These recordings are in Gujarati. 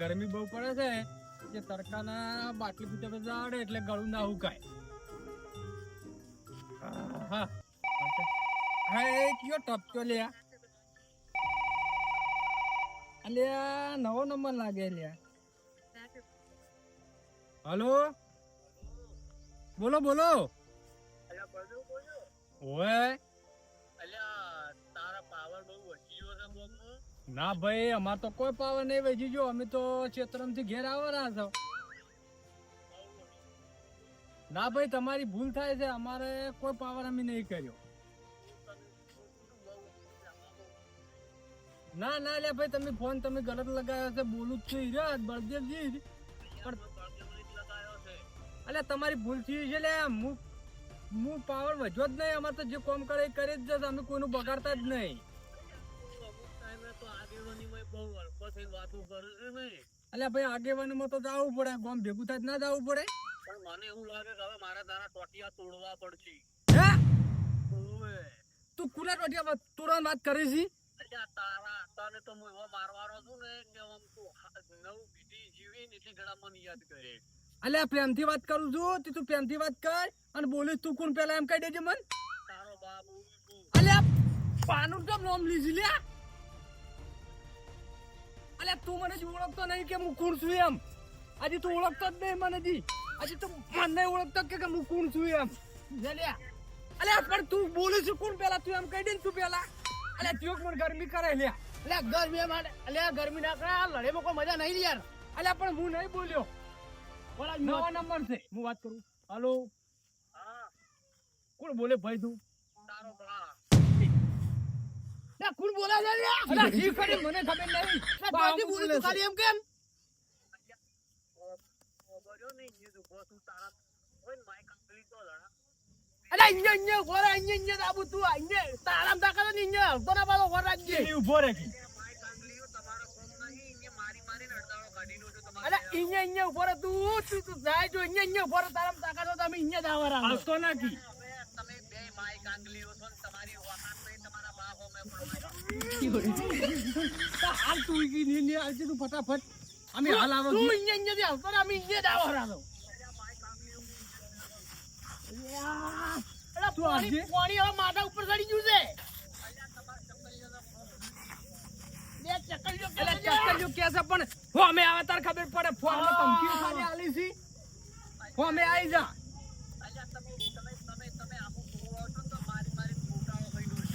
ગરમી બહુ પડે છે જે તડકાના બાટલી પીતે બધા આડે એટલે ગળું ના હુકાય. હા હા એ કયો ટપક્યો લ્યા અલ્યા નવો નંબર લાગે લ્યા. હલો બોલો બોલો. ઓય ના ભાઈ અમાર તો કોઈ પાવર નહીં વધી ગયો. અમે તો ક્ષેત્રમથી ઘેર આવવાના છો. ના ભાઈ તમારી ભૂલ થાય છે. અમારે કોઈ પાવર અમે નહીં કર્યો. ના ના લે ભાઈ તમે ફોન તમે ગલત લગાવ્યો છે. બોલું જ છું હીરા બળદેવજી પણ અલ્યા તમારી ભૂલ થઈ છે લે. હું પાવર વધ્યો જ નહીં. અમારે તો જે કામ કરે એ કરી જ જશે. અમે કોઈનું બગાડતા જ નહીં. અલ્યા ભાઈ આગેવાનીમાં તો જવું પડે. ગામ ભેગું થાય ના જવું પડે. પણ મને એવું લાગે કે હવે મારા તારા ટોટિયા તોડવા પડશે. હે તું કુના ટોટિયા તોડવાની વાત કરી છે? તારા તને તો હું એવો મારવાનો છું ને કે આમ તું નવ બીજી જીવી ને એટલી ઘડા મને યાદ કરે. અલ્યા પ્રેમથી વાત કરું છું. તું પ્રેમથી વાત કર અને બોલીશ તું કોણ પેલા એમ કહી દેજે મન. તારો બાપ અલ્યા પાનું તો નામ લીધી લે. અલ્યા તું મને ઓળખતો નહીં કે હું કોણ છું એમ. આજે તું ઓળખતો જ નહીં મને જી. આજે તું મને નહીં ઓળખતો કે હું કોણ છું એમ. અલ્યા પણ તું બોલે છે કોણ પેલા તું એમ કહી દે ને તું પેલા. અલ્યા તું મને ગરમી કરે લે. અલ્યા ગરમી માટે અલ્યા ગરમી ના કરે. લડેમાં કોઈ મજા નહીં યાર. અલ્યા પણ હું નહીં બોલ્યો. નવા નંબર છે હું વાત કરું. હાલો કોણ બોલે ભાઈ તું? તારો બાપ કોણ બોલા છે અલ્યા જી ખરી મને ખબર નહીં. બાકી બોલે તું ખાલી એમ કેમ? બોલ્યો નહીં જે તું બોસ તારા ઓય માય કંપની તો લડા. અલ્યા ઇન્જિન ગોરા ઇન્જિન દાબુ તું ઇન્જિન તારામ તાકાત ની ઇન્જિન તો ના પાલો ગોરા જે ની ઉભો રે. માય કંપની તમારો કોમ નહીં એ મારી મારીને અડતાળો કાઢી નો છો તમારે. અલ્યા ઇન્જિન ઉભો રે તું જાય જો ઇન્જિન ઉભો રે તારામ તાકાત તો તમે ઇન્જિન દાવરા આવતો નાખી. તમે બે માય કાંગલીઓ છો ને તમારી વખાણ નહીં તમારા બાપ અમે હાલ તું ઈ ની આવજે તું ફટાફટ. અમે હાલ આવો તું ઇન્જિન જે આવતો અમે ઇન્જિન દાવરા દો. અલ્યા તું આજે પાણી હવે માથા ઉપર ચડી ગયું છે. ચક્કરિયો કે છે પણ હો અમે આવે તાર ખબર પડે. ફોન માં ધમકી ખાલી આલી છે. હો અમે આવી જા.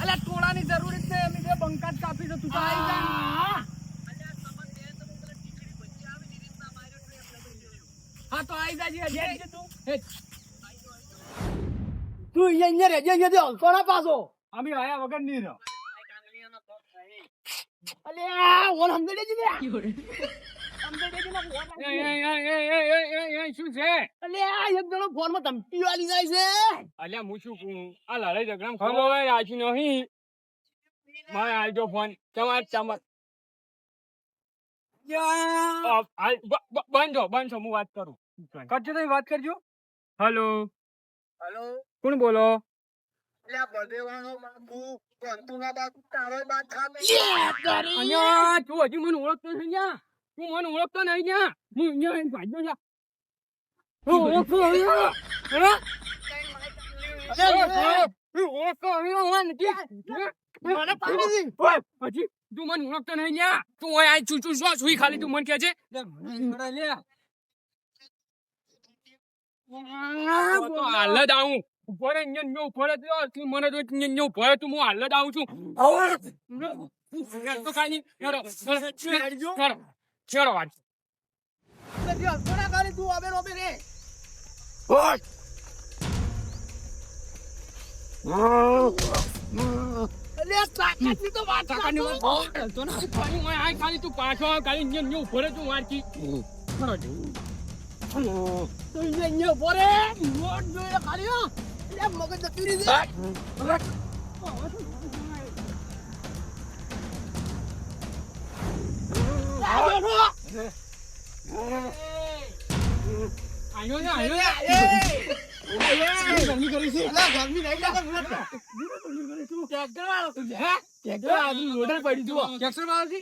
અલ્યા ટોળાની જરૂર જ નહીં. અમે બે બંકાત કાપી છે. તું તો આવી જા. હા તો આવી જાજે. તું તું અહીંયા રહેજે. અહીંયા હલતો ના પાછો. અમે આયા વગર નહીં રહો. અલ્યા ઓન સમજે દેજે ને. સમજે દેજે ને. શું છે? અલ્યા એક જણો ફોન માં ધમકી આલી જાય છે. અલ્યા હું શું કહું આ લડાઈ ઝઘડામાં ખબર હોય રાજી નહીં. મારે આલજો ફોન તમાર બંધો હું વાત કરું. કરજો તમે વાત કરજો. હલો હેલો કોણ બોલો? અલ્યા બદેવાનો બાપુ કંતુના બાપુ તારો બાપ ખામે. અહીંયા તું હજી મને ઓળખતો નથી ન્યા. તું મને ઓળખતો નહીં ન્યા. હું અહીંયા ભાજ્યો છે. હું ઓળખતો અહીંયા. પછી તું મને ઓળખતો નહીં ન્યા. તું આ ચૂચું સુઈ ખાલી તું મને કહે છે. હાલ જ આવું ઉભો રે અહીંયા ઉભો રે તું મને તો અહીંયા ઉભો રે તું હું હાલ જ આવું છું. તો ખાલી ચલો વાત તું આવે રોબે રે. ખાલી તું પાછો ખાલી અહીંયા ઉભો રે તું વાંચી મગજ જતી ગરમી કરી છે. ટ્રેક્ટર આજુ લોડર પડી જુઓ ટ્રેક્ટર માં આવશે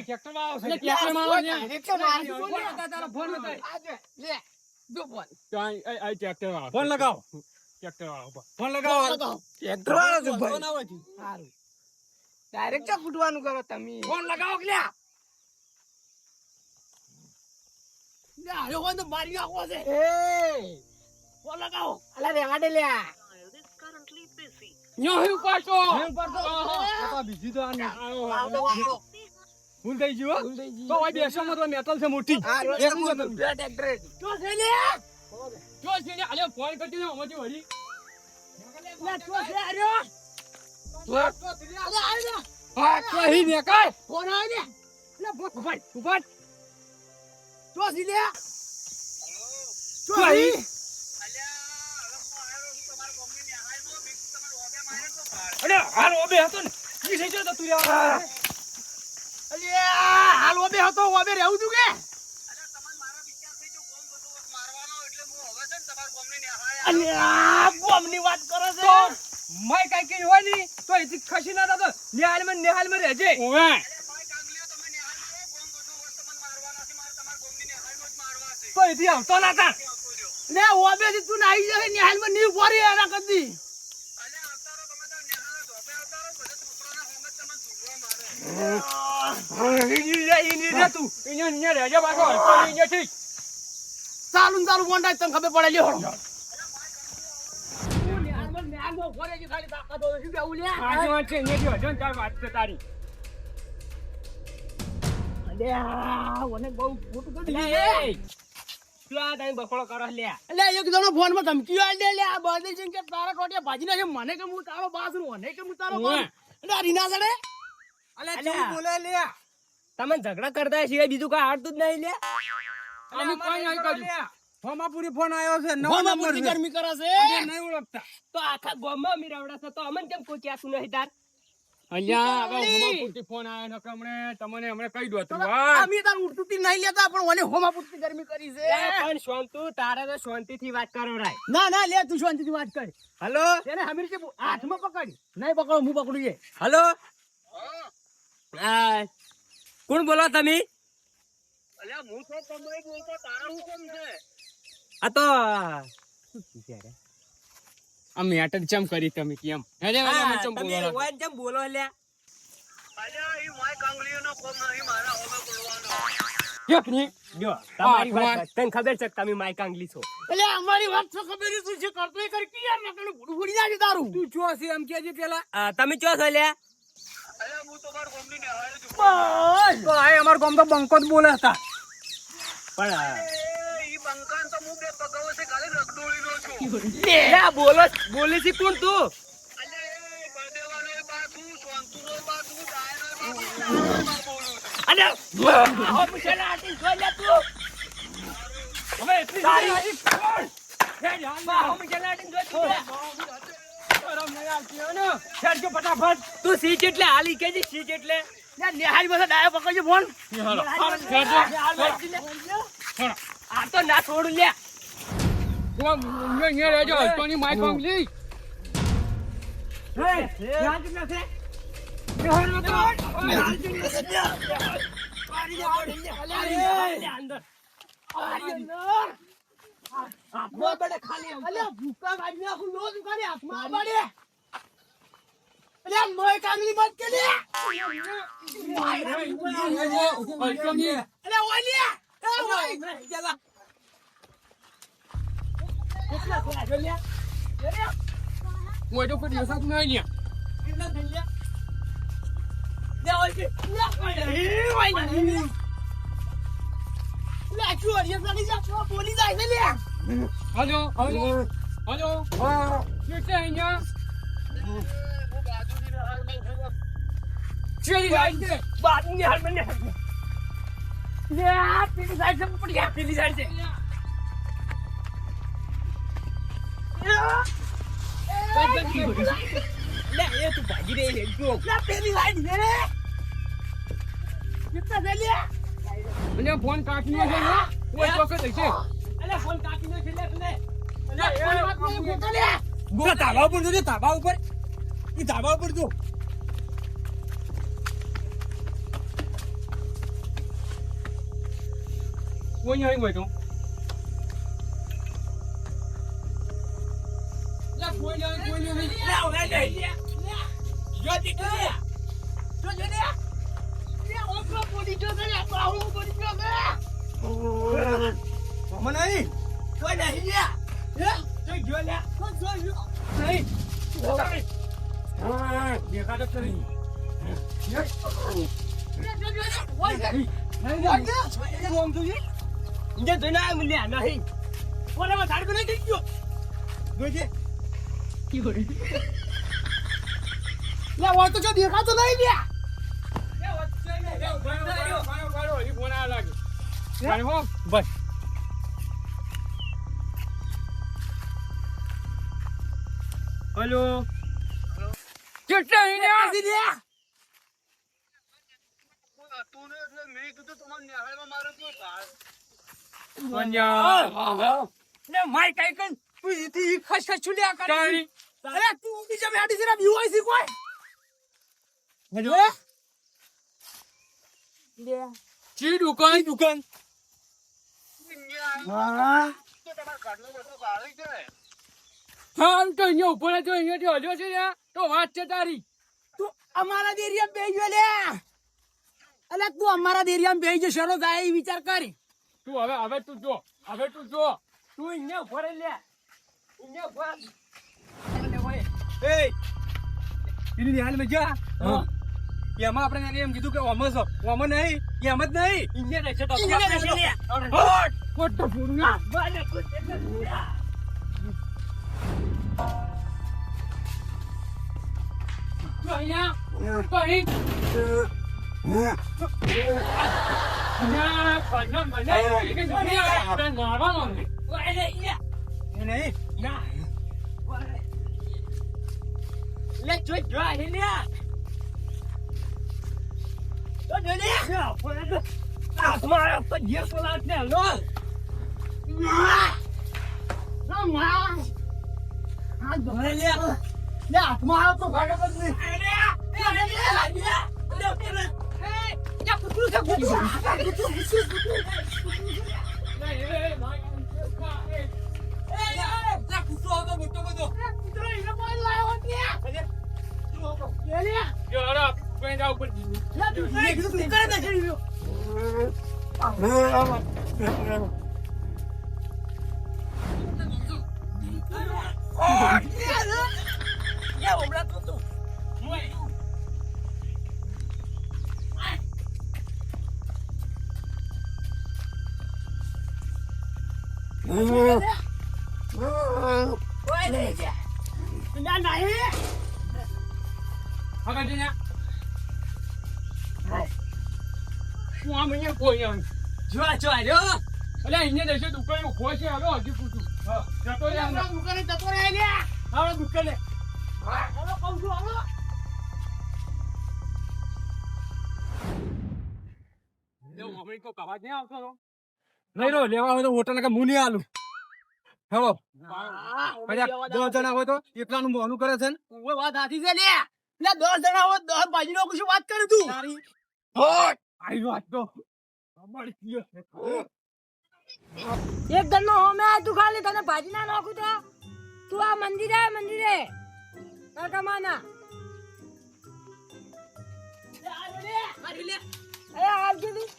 ટ્રેક્ટર માં આવશે ટ્રેક્ટર માં આવશે તારો ફોન લગાય લે જો ફોન ટ્રેક્ટર વાળો ફોન લગાવો ટ્રેક્ટર વાળો ફોન લગાવો ટ્રેક્ટર વાળો છે ભાઈ સારું ડાયરેક્ટ ફૂટવાનું કરો તમે ફોન લગાવો કે લે આયો હોય તો મારી નાખો છે એ ફોન લગાવો અલા રેવા દે લ્યા યો હું પાછો આ બીજી તો આને ભૂલ થઈ ગયો તો ઓય બેસો મત મેટલ છે મોટી એક મિનિટ ટ્રેક્ટર જો છે લે અલે ફોન કરતી ને અમારી વળી લે તો છે આર્યો હા કહી દે કાય ફોન આવી દે લે ઉભા તો સી લે તો અહીં અરે હાલ ઓબે હતો ને ઈ થઈ જતો તું યાર અલે હાલ ઓબે હતો ઓબે રહેવું તું કે અરે તમને મારા વિચાર થઈ જો ગોમ બધો મારવાનો એટલે હું હવે છે ને તમાર ગોમની ને આયા અલે ગોમની વાત કરે છે મય કાઈ કે હોય ની તો એથી ખસી ના દાદો નિહાલ માં રહેજે ઓવે અરે માય કાંગલીઓ તમે ને હાલ ગોમ બધો વસ્ત મને મારવાના છે મારે તમાર ગોમની ને હાલમાં જ મારવા છે તો એથી આવતો ના તા લે ઓબે થી તું નાઈ જાય નિહાલ માં ની બોરી એના કદી અલે આવતારો તમે તો નેહાળો ધોપે આવતારો બધે છોકરાના હોમે તમને સુરવા મારે ચાલુ મોંડા તને ખબર પડે લ્યો ફોન માં ધમકી આલી કે તારા કોટિયા ભાજી નાખે મને કે હું તારો બાસુ મને કે હું તારો રીના ચડે બોલે લે તમે ઝઘડા કરતા સિવાય બીજું કઈ હાડતું જ નહીં લે અમે કોઈ નહીં કર્યું હોમાપુરી ફોન આવ્યો છે હોમાપુરી ગરમી કરે છે નહીં ઓળખતા તો આખા ગામમાં મિરાવડા છે તો અમને કેમ કોઈ ક્યાંતું નહીં તાર અલ્યા હવે હોમાપુરી ફોન આવ્યો ને કમણે તમને હમણે કહી દો તું અમે તાર ઉડતુતી નહીં લેતા પણ ઓને હોમાપુરી ગરમી કરી છે પણ શાંતુ તારે તો શાંતિથી વાત કરો રાય ના લે તું શાંતિથી વાત કર હાલો એને હમીર કે હાથમાં પકડ નહીં પકડો હું પકડું છે હાલો કોણ બોલો તમે અલ્યા હું તો તમને બોલતો તારા હું કેમ છે આ તો અમે મેટર ચમ કરી તમે કેમ હેલે અમે ચમ બોલો ઓય ચમ બોલો લ્યા અલ્યા ઈ માય કાંગલીઓનો કોમ નહીં મારા હોમે બોલવાનો એક ની જો તમારી વાત તને ખબર છે કે તમે માય કાંગલી છો એટલે અમારી વાત તો ખબર છે તું જે કરતો એ કરી કે યાર નકણું ભૂડી ભૂડી જાજે તારું તું ચો છે એમ કેજે પેલા તમે ચો છો લ્યા અલ્યા હું તો માર ગોમની ને હાલ છું બસ તો આ અમાર ગામ તો બંકો જ બોલે હતા પણ ઈ બંકાન તો હું બે પગાવો છે ખાલી રગડોળીનો છું લે બોલે છે કોણ તું અલ્યા એ બળદેવાનો એ બાપુ સોંતુનો બાપુ ડાયનો બાપુ બા બોલું અલે આવો પૂછેલા આટી જોઈ લે તું હવે એટલી સારી કોણ હે જાન બા આવો પૂછેલા આટી જોઈ તું શરમ નહીં આવતી હો ને છેડજો ફટાફટ તું સી એટલે હાલી કેજી સી એટલે યાર નિહાળી પાસે ડાયો પકડજો ફોન આ તો ના છોડું લે ને રેજો તોની માઈક કોંગલી હે યાદ નથી ફોન કાઢી ધાબા ઉપર જો ધાબા ઉપર જો કોઈ નહીં હોય તો કોઈ નહીં દેખાતો નહીં બસ હેલો કેટલા તું ને એટલે મેં કીધું તમારે નિહાળમાં મારે કેવું થાય માય કઈ કઈ તું ઈથી ખસ ખસ છુલ્યા કરે અરે તું બીજા મેડી જરા બીવાય છે કોઈ હેલો લે ચી દુકાન હા તો તમારે ઘરનો બધો ગાળી છે હા આમ તો અહીંયા ઉપર જો અહીંયાથી હલ્યો છે ને તો વાત છે તારી તું અમારા દેરિયા બેહી ગયો લે અલે તું અમારા દેરિયામાં બેહી જશે રો જાય એ વિચાર કરી તું હવે તું જો તું અહીંયા ઉપર લે અહીંયા ઉપર લે ઓય એ ઇની હાલ મે જા હા એમાં આપણે એમ કીધું કે ઓમ નહીં એમ જ નહીં ઇન્ડિયા રહેશે તો કોટ પૂર્ણા બાલે કોટ નહીં લેવા હોય તો હોટલ કે મુની આલુ હેલો પછી 10 જણા હોય તો એકલાનું મોનું કરે છે ને વાત સાચી છે લે 10 જણા હોય 10 બાજીનો કશું વાત કરે તું આઈ વાત તો એક ગણનો હોમે આ તું ખાલી તને ભાજી ના નાખું તો તું આ મંદિરે કમાના અરે આવજે દી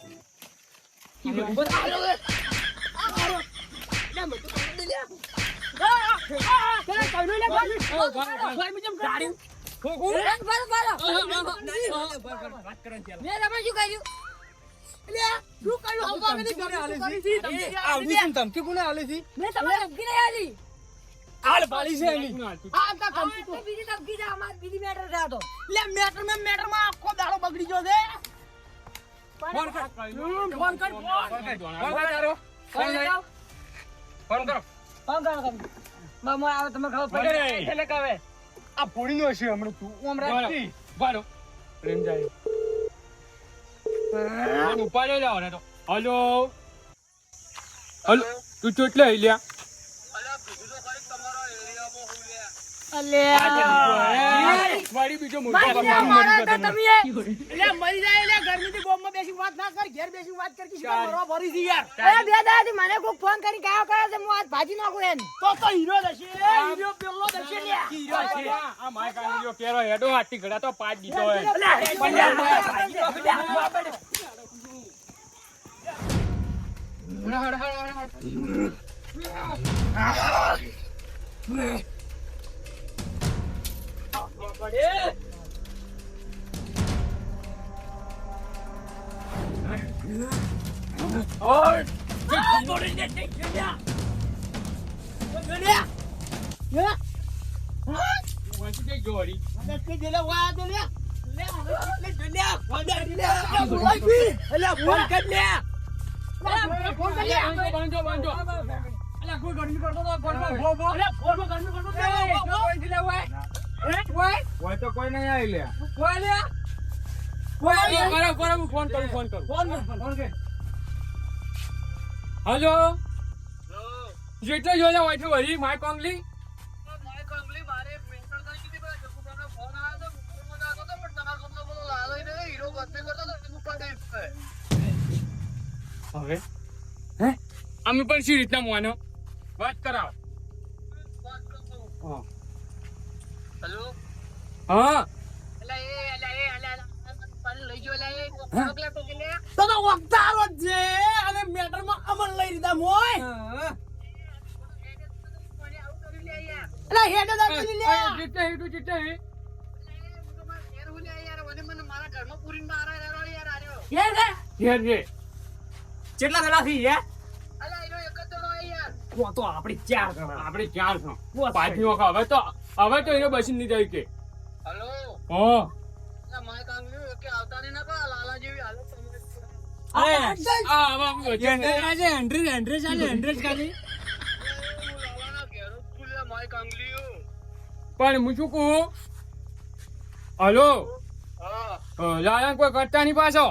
બગડી ગયો છે ફોન કર મામા આવે તમે ખબર પડે એટલે કહે આ પોડી નો છે હમણાં તું ઓમ રાખી બારો પ્રેમ જાય ફોન ઉપાડ્યો જાવ ને તો હલો તું ચોટલે લ્યા અલ્યા કીધું તો ખરી તમારા એરિયામાં હું લે વાડી બીજો મારી મારા તો તમે એટલે મરી જાય એટલે ગરમીથી બોમ્બમાં બેસી વાત ના કર, ઘેર બેસી વાત કર કે સીધા મરવા ભરી છે યાર. એ બે દાદી મને કોઈ ફોન કરી કાયો કરે છે હું આજ ભાજી નાખું એમ તો હીરો દશે, હીરો પેલો દશે લ્યા. હીરો છે આ માય કાંગરીઓ કેરો હેડો હાથી ઘડા તો પાડ દીધો હે કોઈ નહીં આવી લે ફોન કરું હલો જેટલો જોયા હોય છે વળી માય કોંગલી માય કાંગલી મારે એક મેન્ટર થઈ ગઈ હતી, જગુભાઈનો ફોન આવ્યો હતો, મુંબઈમાં જતો હતો, પણ તમારા ગામનો પેલો લાલો ઈ રહ્યો, હીરો ગરમી કરતો હતો, એનું ઉપાડી છે. હવે હે અમે પણ સી રીતના મોનો વાત કરાવો વાત કરતો. હા હેલો હા લઈ ગયો લે પકલે તો કે લે તો વક્તારો જ છે અને મેટરમાં અમન લઈ લીધા મોય. મને આવું કરી લે યાર. એટલે હેડે દાબી લે. જીતે હેડું જીતે હે હું તો મારા ઘેર હું લે યાર, મને મારા ઘરમાં પૂરીને બહાર આવ્યો યાર આર્યો. યાર રે ઘેર જે કેટલા જણા થી હે? અલા હીરો એક જ જણો આય યાર. તો આપડી 4 જણા. આપણે 4 છો પાછી વખત હવે તો એને બસી નહીં જાય કે હેલો હા અલા માય કાંગલી કે આવતા નહીં ના કો લાલા જેવી હાલત તમને. લાલાના ઘેર જ છું લે માય કાંગલીઓ. પણ હું શું કહું હલો હા લાલા કોઈ કરતા નહીં પાછો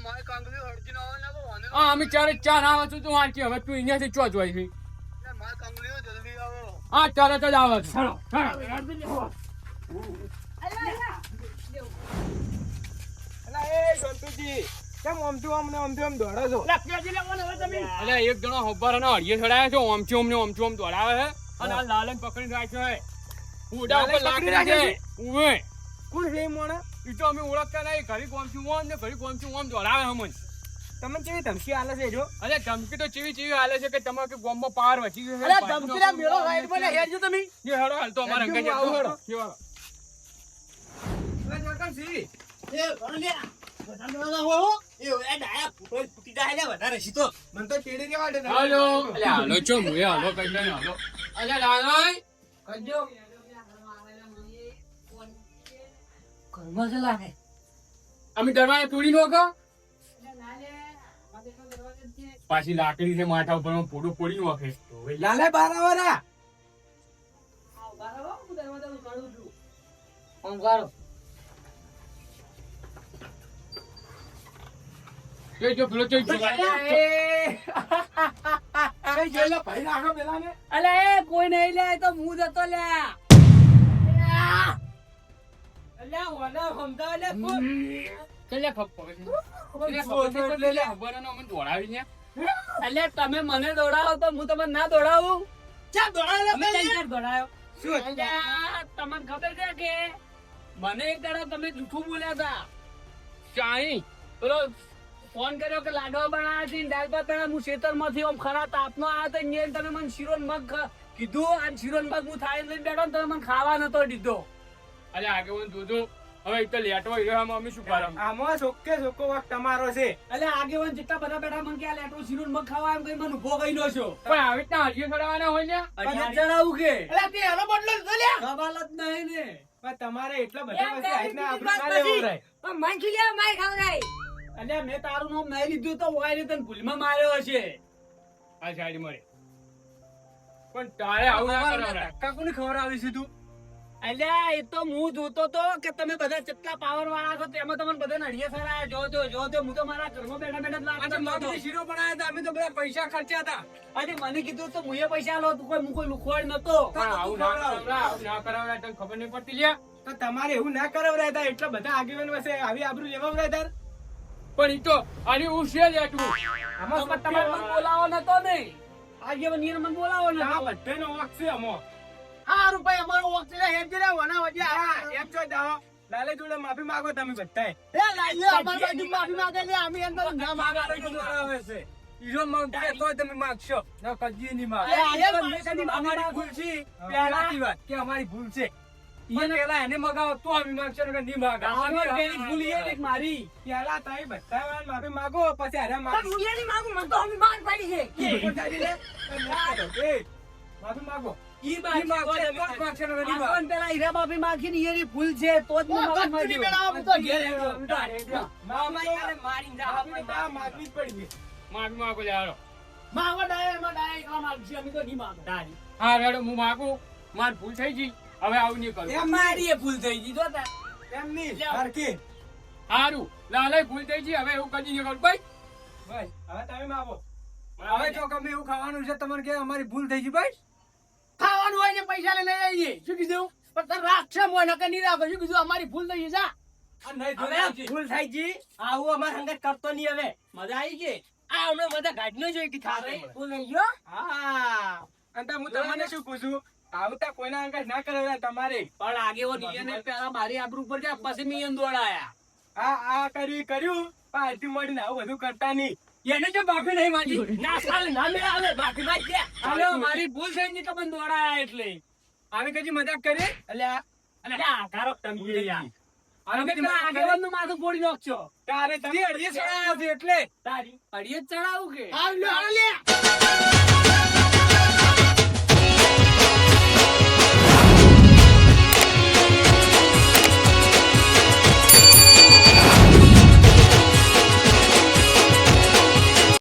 માય કાંગલી અડજીને આવે ને કો વાને હા અમે 4 આવે છું તું વાંચી હવે તું અહીંયાથી ચો જોઈ છે માય કાંગલીઓ જલ્દી આવો. હા તરત જ આવે છે ચલો અલ્યા એક જણો હબ્બારાનો હળિયે ચડાયો છે ઓમચુમ દોડાવે છે અને આ લાલન પકડીને રાખ્યો છે ઉડા ઉપર લાકડી છે ઉવે કોણ છે મોણા? ઈ તો અમે ઓળખતા નહીં ઘડી કોમચું ઓમ ને ઘડી કોમચું ઓમ દોડાવે હમન તમને કેવી ધમકી આલે છે જો? અલ્યા ધમકી તો ચીવી હાલે છે કે તમારે કે ગોમમાં પાર વચી ગયો છે અરે ધમકીના મેળો સાઈડ માં હેડજો તમે. જે હેડો હાલ તો અમારા અંગે આવો હેડો. હાલો અલ્યા હાલો ચો મુએ હાલો કઈ નહીં હાલો અલ્યા લાલાઈ ઘરમાં છે લાગે અમે દરવાજા તોડી નોખો પાછી લાકડી છે માથા ઉપર પોડું પોડી નોખે લાલે બારાવાળા. જો પેલો ચો અલે એ કોઈ નહીં લે તો હું જતો લે. અલ્યા ઓના સમજાવ લે કોણ? ચલે અલ્યા તમે મને દોડાવો તો હું તમને ના દોડાવું. ચા દોડાવે અમે કઈ દોડાયો અલ્યા તમને ખબર છે કે મને એક દાડો તમે જૂઠું બોલ્યા હતા. ચાઈ પેલો ફોન કર્યો કે લાડવા બનાવ્યા છે દાળ ભાત બનાવ્યા. હું ખેતરમાંથી આમ ખરા તાપનો આવ્યો તો અહીંયા તમે મને શીરો ને મગ કીધું અને શીરો ને મગ હું થાળી લઈને બેઠો ને તમે મને ખાવા નતો દીધો. અરે આગેવાન જોજો હવે એક તો લેટો રહ્યો અમે શું કરો આમાં ચોખ્ખો વાક તમારો છે. એટલે આગેવાન જેટલા બધા બેઠા મને કે આ લેટો શીરો ને મગ ખાવા એમ કઈ મને ઉભો કહી લો છો. પણ આવી રીતના હળીએ ચડાવવાના હોય ને જણાવું કે એટલે તે એનો બદલો સવાલ જ નહીં ને. તમારે એટલા બધા એમ પાસે આઈને કહી આપણું ના દીધી લેવું પણ મનથી લે માય ખવડાય અલ્યા મેં તારું નામ નહીં લીધું તો વાય તને ભૂલમાં માર્યો હશે. આ સાઈડ મળે પણ તારે આવું ના કરવાનું કાકુને ખબર આવી છે તું અલ્યા એ તો હું જોતો તો કે તમે બધા કેટલા પાવર વાળા છો તેમાં તમને બધા નડિયા સરાયા જો હું તો મારા ઘરમાં બેઠા બેઠા શીરો બનાવ્યા હતા અમે તો બધા પૈસા ખર્ચ્યા હતા અને મને કીધું તો મુએ પૈસા લો તું કોઈ લુખવાડ નતો આવું ના કરાવડા તને ખબર નહીં પડતી લ્યા. તો તમારે એવું ના કરાવરાય હતા એટલા બધા આગેવાન વસે આવી આબરૂ લેવાવરાય તાર પણ ઈ તો આની હું છે જ એટલું. આમાં પણ તમારે મને બોલાવો નતો ને આગેવાન ઈને મને બોલાવો ને આ બધાનો વાંક છે આમાં. હારું ભાઈ અમારો વખત છે એમ જરા વના વજે એમ છો જાઓ લાલે જોડે માફી માંગો તમે બધાય એ લાલે અમાર બાજુ માફી માંગે લે અમે અંદર ના માંગાવે છે ઈરો માંગે તો તમે માંગશો ના કજી ની માંગે અમારી ભૂલ છે પહેલાની વાત કે અમારી ભૂલ છે ઈને પેલા એને મગાવો તો અમે માંગશો ને નહીં માંગા અમારી પેલી ભૂલ એ એક મારી પેલા તાઈ બધા માફી માંગો પછી અરે માંગ હું એની માંગુ મને તો અમે માંગ પડી છે કે પોતાડી લે એ માફી માંગો ઈ માંગશે ને નહીં માંગ પેલા હીરા બાપી માંગી ને એની ભૂલ છે તો જ હું માફી માંગુ તો ઘેર મામા યાર મારી જા આપણે માફી પડી ગઈ માફી માંગો લે હાલો. માવા ડાય એકલા માંગશે અમે તો નહીં માંગતા હા રેડો હું માગું માર ભૂલ થઈ ગઈ હવે આવું નહીં કરું. એમ મારી એ ભૂલ થઈ ગઈ જો તા એમ નહીં હરકી હારું લાલે ભૂલ થઈ ગઈ હવે એવું કદી નહીં કરું ભાઈ. ભાઈ હવે તમે માવો હવે જો ગમે એવું ખાવાનું છે તમારે કે અમારી ભૂલ થઈ ગઈ ભાઈ ખાવાનું હોય ને પૈસા લઈને આવીએ શું કીધું પણ તાર રાખશે મોય નકર નહીં રાખો શું કીધું અમારી ભૂલ થઈ ગઈ જા હવે ભૂલ થઈ ગઈ આવું અમાર હંગત કરતો નહીં હવે મજા આવી ગઈ આ હમણાં મજા ગાડી ન જોઈ કે થારે ભૂલ થઈ ગયો હા અને હું તમને શું પૂછું આવતા કોઈના અંગત ના કરે તમારે પણ આગેવો નિયને પેલા મારી આબરૂ ઉપર ગયા પછી મિયન દોડાયા આ કર્યું પાર્ટી મળીને આવું બધું કરતા નહીં એને જો બાફી નહીં માંગી ના ચાલે ના મેળા આવે બાફી માં ગયા હાલો મારી ભૂલ થઈ ગઈ તો મને દોડાયા એટલે આવી કજી મજાક કરી અલ્યા આ કારો તંગી યાર અમે પેલા આગેવાનનું માથું ફોડી નાખશો તારે તમે અડીએ ચડાવ્યો છે એટલે તારી અડીએ ચડાવું કે હાલ લે